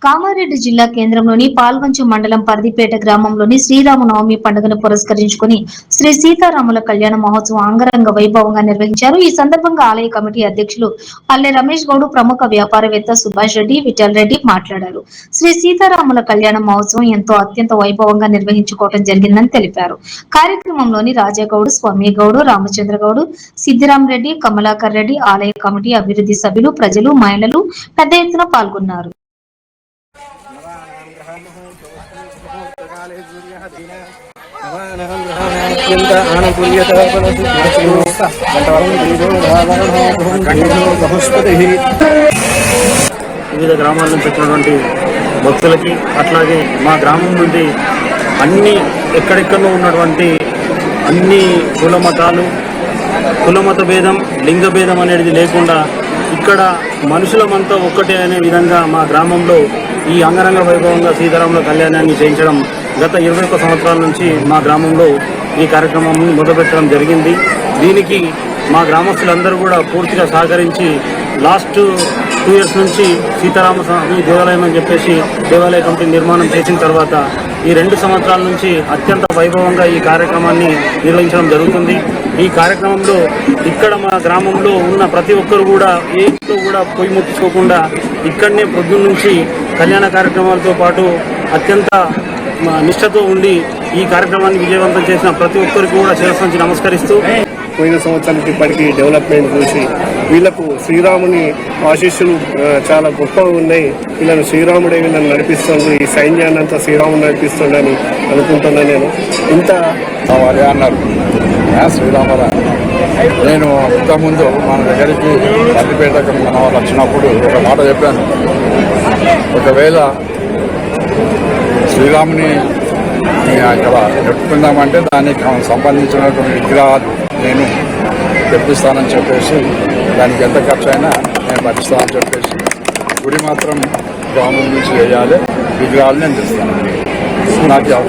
కామారెడ్డి జిల్లా కేంద్రంలోని పాల్వంచ మండలం పర్దిపేట గ్రామంలోని శ్రీరామనవమి పండుగను పురస్కరించుకుని శ్రీ సీతారాముల కళ్యాణ మహోత్సవం అంగరంగ వైభవంగా నిర్వహించారు. ఈ సందర్భంగా ఆలయ కమిటీ అధ్యక్షులు పల్లె రమేష్ గౌడ్, ప్రముఖ వ్యాపారవేత్త సుభాష్ రెడ్డి, విఠల్ రెడ్డి మాట్లాడారు. శ్రీ సీతారాముల కళ్యాణ మహోత్సవం అత్యంత వైభవంగా నిర్వహించుకోవడం జరిగిందని తెలిపారు. కార్యక్రమంలోని రాజాగౌడ్, స్వామి గౌడ్, రామచంద్ర గౌడ్, సిద్దిరాం రెడ్డి, కమలాకర్ రెడ్డి, ఆలయ కమిటీ, అభివృద్ధి సభ్యులు, ప్రజలు, మహిళలు పెద్ద ఎత్తున పాల్గొన్నారు. వివిధ గ్రామాల నుంచి వచ్చినటువంటి భక్తులకి, అట్లాగే మా గ్రామం నుండి అన్ని ఎక్కడెక్కడో ఉన్నటువంటి అన్ని కుల మతాలు, కులమత భేదం, లింగ భేదం అనేది లేకుండా ఇక్కడ మనుషులమంతా ఒక్కటే అనే విధంగా మా గ్రామంలో ఈ అంగరంగ వైభవంగా సీతారాముల కళ్యాణాన్ని చేయించడం గత 21 సంవత్సరాల నుంచి మా గ్రామంలో ఈ కార్యక్రమం మొదలుపెట్టడం జరిగింది. దీనికి మా గ్రామస్తులందరూ కూడా పూర్తిగా సహకరించి లాస్ట్ 2 years నుంచి సీతారామ స్వామి దేవాలయం అని చెప్పేసి దేవాలయ కమిటీ నిర్మాణం చేసిన తర్వాత ఈ 2 సంవత్సరాల నుంచి అత్యంత వైభవంగా ఈ కార్యక్రమాన్ని నిర్వహించడం జరుగుతుంది. ఈ కార్యక్రమంలో ఇక్కడ మా గ్రామంలో ఉన్న ప్రతి ఒక్కరు కూడా ఏ ఇంట్లో కూడా పొయ్యి ముట్టించుకోకుండా ఇక్కడనే పొద్దున్న నుంచి కళ్యాణ కార్యక్రమాలతో పాటు అత్యంత నిష్ఠతో ఉండి ఈ కార్యక్రమాన్ని విజయవంతం చేసిన ప్రతి ఒక్కరికి కూడా శిరస్సు నుంచి నమస్కరిస్తూ, పోయిన సంవత్సరానికి ఇప్పటికీ డెవలప్మెంట్ చూసి వీళ్లకు శ్రీరాముని ఆశీస్సులు చాలా గొప్పగా ఉన్నాయి. వీళ్ళని శ్రీరాముడే వీళ్ళని నడిపిస్తుంది, ఈ సైన్యాన్ని అంతా శ్రీరాముడు నడిపిస్తుండని అనుకుంటున్నాను. నేను ఇంత అన్నారు శ్రీరాముల. నేను ఇంతకుముందు మన దగ్గరికి పర్దిపేటకు మన వాళ్ళు వచ్చినప్పుడు ఒక మాట చెప్పాను, ఒకవేళ శ్రీరాముని ఇక్కడ పెట్టుకుందామంటే దానికి సంబంధించినటువంటి విగ్రహాలు నేను తెప్పిస్తానని చెప్పేసి, దానికి ఎంత ఖర్చు అయినా నేను భరిస్తానని చెప్పేసి, గుడి మాత్రం గ్రామం నుంచి వేయాలి, విగ్రహాలు నేను తెస్తాను. నాకు